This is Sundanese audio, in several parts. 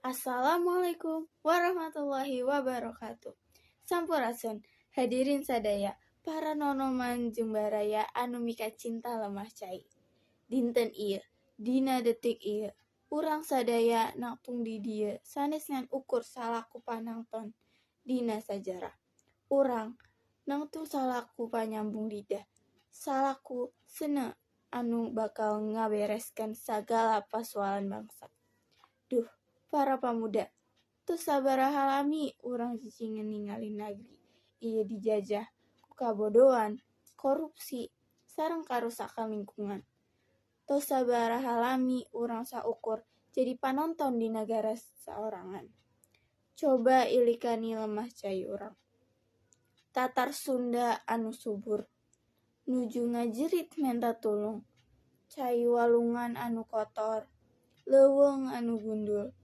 Assalamualaikum warahmatullahi wabarakatuh. Sampurasun, hadirin sadaya, para nonoman jembaraya anu mika cinta lemah cai. Dinten ieu, dina detik ieu, urang sadaya naktung di dieu sanes ngan ukur salaku panangton dina sajarah. Urang nangtung salaku panyambung lidah, salaku sene anu bakal ngabereskan sagala pasoalan bangsa. Duh, para pemuda, tuh sabaraha lami urang cicingin ninggalin negeri ieu dijajah ku kabodohan, korupsi, sareng karusakan lingkungan. Tuh sabaraha lami urang saukur jadi panonton di negara saorangan. Coba ilikani lemah cai urang. Tatar Sunda anu subur, nuju ngajerit menta tulung, cai walungan anu kotor, leuweung anu gundul,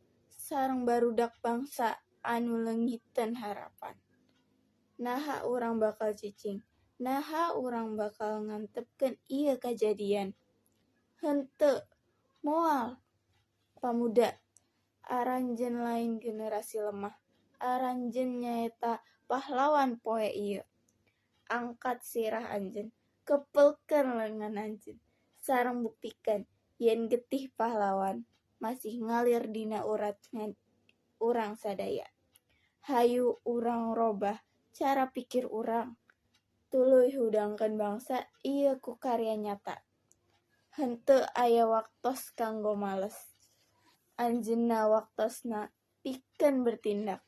sareng barudak bangsa anu leungiteun harapan. Naha urang bakal cicing, naha urang bakal ngantepkeun ieu kajadian. Henteu, moal, pamuda, aranjeun lain generasi lemah, aranjeun nyaeta pahlawan poe ieu. Angkat sirah anjeun, kepelkeun leungeun anjeun, sareng buktikeun yen getih pahlawan masih ngalir dina urat urang sadaya. Hayu urang robah cara pikir urang, tuluy hudangkeun bangsa ieu ku karya nyata. Henteu aya waktos kanggo males, anjeunna waktosna pikeun bertindak.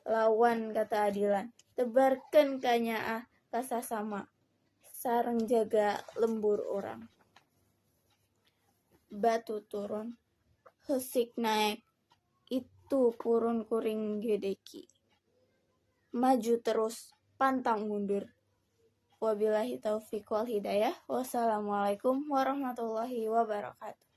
Lawan kataadilan, tebarkeun kanyaah ka sasama, sareng jaga lembur urang. Batu turun, heusik naek, itu purun kuring gedeki. Maju terus, pantang mundur. Wabillahi taufiq wal hidayah. Wassalamualaikum warahmatullahi wabarakatuh.